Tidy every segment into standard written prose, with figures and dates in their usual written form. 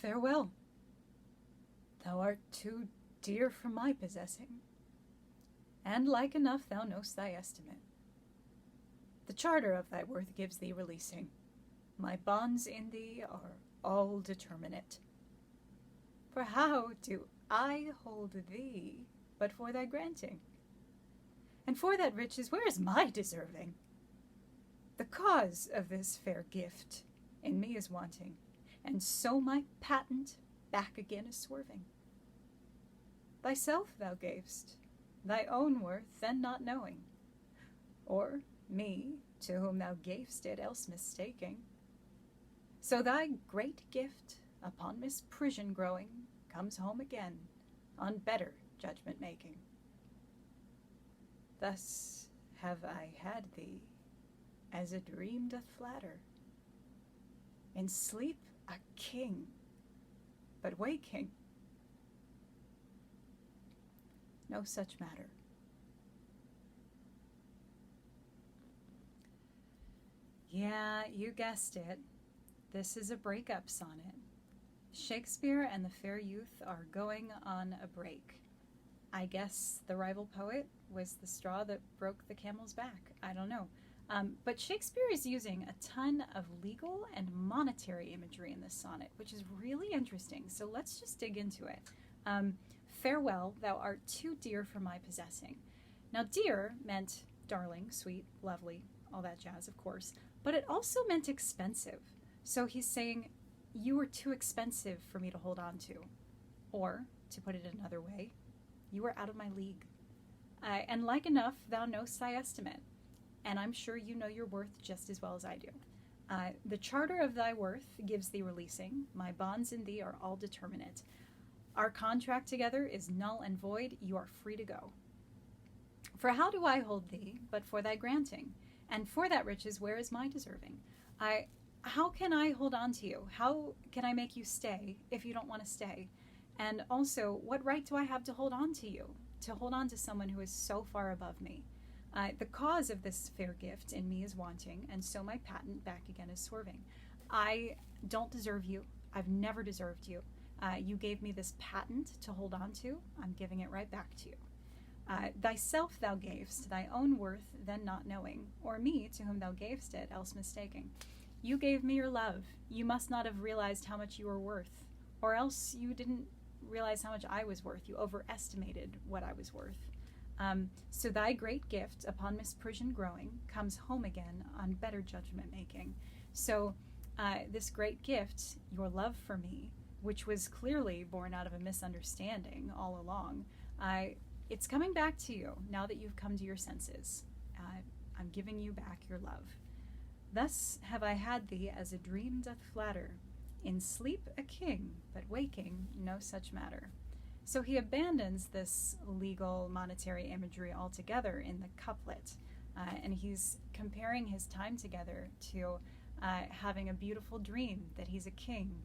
Farewell. Thou art too dear for my possessing, and like enough thou knowst thy estimate. The charter of thy worth gives thee releasing. My bonds in thee are all determinate. For how do I hold thee but for thy granting? And for that riches where is my deserving? The cause of this fair gift in me is wanting, and so my patent back again is swerving. Thyself thou gav'st, thy own worth then not knowing, or me to whom thou gav'st it else mistaking. So thy great gift, upon misprision growing, comes home again, on better judgment making. Thus have I had thee, as a dream doth flatter. In sleep a king, but waking no such matter. Yeah, you guessed it. This is a breakup sonnet. Shakespeare and the fair youth are going on a break. I guess the rival poet was the straw that broke the camel's back. I don't know. But Shakespeare is using a ton of legal and monetary imagery in this sonnet, which is really interesting. So let's just dig into it. Farewell, thou art too dear for my possessing. Now, dear meant darling, sweet, lovely, all that jazz, of course, but it also meant expensive. So he's saying, you are too expensive for me to hold on to. Or, to put it another way, you are out of my league. And like enough, thou knowst thy estimate. And I'm sure you know your worth just as well as I do. The charter of thy worth gives thee releasing. My bonds in thee are all determinate. Our contract together is null and void. You are free to go. For how do I hold thee but for thy granting? And for that riches, where is my deserving? How can I hold on to you? How can I make you stay if you don't want to stay? And also, what right do I have to hold on to you? To hold on to someone who is so far above me? The cause of this fair gift in me is wanting, and so my patent back again is swerving. I don't deserve you. I've never deserved you. You gave me this patent to hold on to. I'm giving it right back to you. Thyself thou gav'st, thy own worth then not knowing, or me to whom thou gav'st it else mistaking. You gave me your love. You must not have realized how much you were worth, or else you didn't realize how much I was worth. You overestimated what I was worth. So thy great gift, upon misprision growing, comes home again on better judgment making. So this great gift, your love for me, which was clearly born out of a misunderstanding all along, it's coming back to you now that you've come to your senses. I'm giving you back your love. Thus have I had thee as a dream doth flatter. In sleep a king, but waking no such matter. So he abandons this legal monetary imagery altogether in the couplet, and he's comparing his time together to having a beautiful dream that he's a king,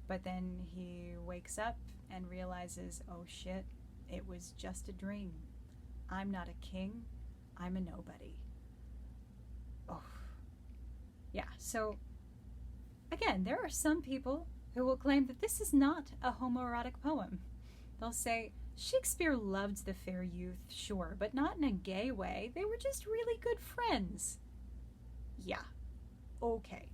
but then he wakes up and realizes, oh shit, it was just a dream. I'm not a king, I'm a nobody. Oh, yeah, so again, there are some people who will claim that this is not a homoerotic poem. They'll say, Shakespeare loved the fair youth, sure, but not in a gay way. They were just really good friends. Yeah, okay.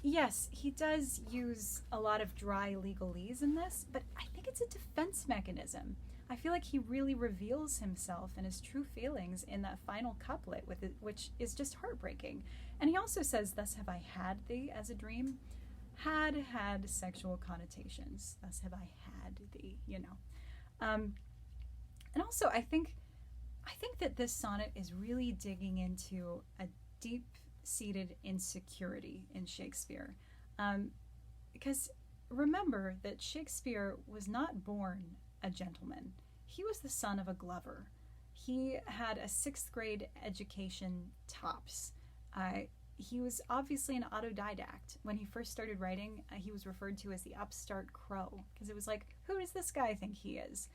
Yes, he does use a lot of dry legalese in this, but I think it's a defense mechanism. I feel like he really reveals himself and his true feelings in that final couplet, with it, which is just heartbreaking. And he also says, thus have I had thee as a dream. Had sexual connotations. Thus have I had thee, you know. And also, I think that this sonnet is really digging into a deep-seated insecurity in Shakespeare. Because remember that Shakespeare was not born a gentleman. He was the son of a glover. He had a 6th grade education tops. He was obviously an autodidact. When he first started writing, he was referred to as the upstart crow, because it was like, who does this guy think he is?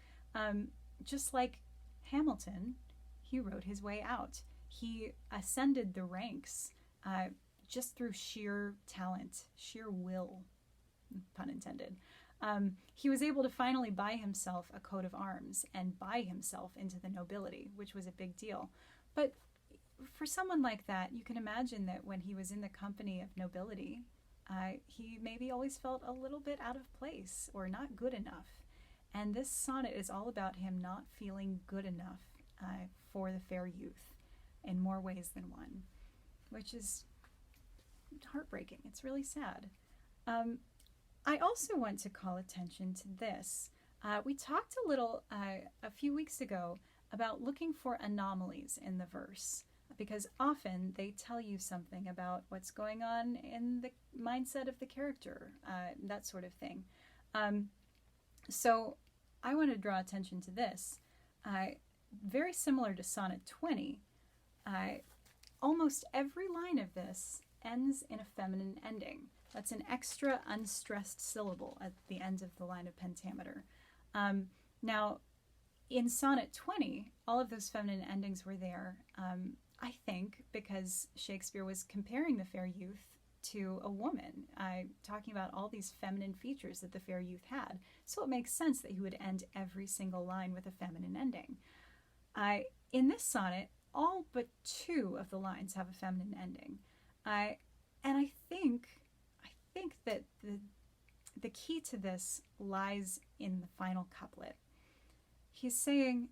Just like Hamilton, he wrote his way out. He ascended the ranks just through sheer talent, sheer will. pun intended. He was able to finally buy himself a coat of arms and buy himself into the nobility, which was a big deal. But for someone like that, you can imagine that when he was in the company of nobility, he maybe always felt a little bit out of place or not good enough. And this sonnet is all about him not feeling good enough for the fair youth in more ways than one, which is heartbreaking. It's really sad. I also want to call attention to this. We talked a little a few weeks ago about looking for anomalies in the verse, because often they tell you something about what's going on in the mindset of the character, that sort of thing. So I want to draw attention to this. Very similar to Sonnet 20, almost every line of this ends in a feminine ending. That's an extra unstressed syllable at the end of the line of pentameter. Now, in Sonnet 20, all of those feminine endings were there, I think, because Shakespeare was comparing the fair youth to a woman, talking about all these feminine features that the fair youth had. So it makes sense that he would end every single line with a feminine ending. In this sonnet, all but 2 of the lines have a feminine ending. And I think that the key to this lies in the final couplet. He's saying,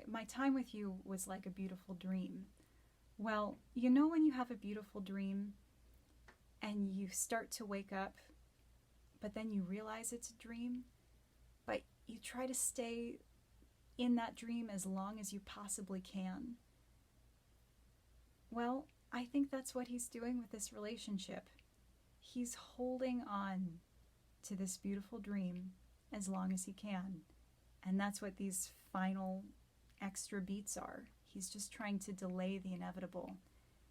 my time with you was like a beautiful dream. Well, you know when you have a beautiful dream and you start to wake up, but then you realize it's a dream, but you try to stay in that dream as long as you possibly can. Well, I think that's what he's doing with this relationship. He's holding on to this beautiful dream as long as he can. And that's what these final extra beats are. He's just trying to delay the inevitable.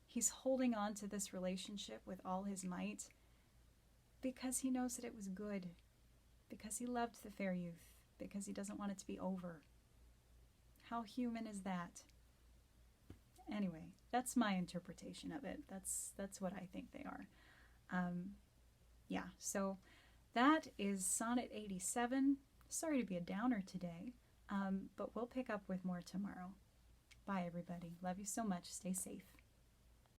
He's holding on to this relationship with all his might because he knows that it was good, because he loved the fair youth, because he doesn't want it to be over. How human is that? Anyway, that's my interpretation of it. That's what I think they are. So that is Sonnet 87. Sorry to be a downer today, but we'll pick up with more tomorrow. Bye, everybody. Love you so much. Stay safe.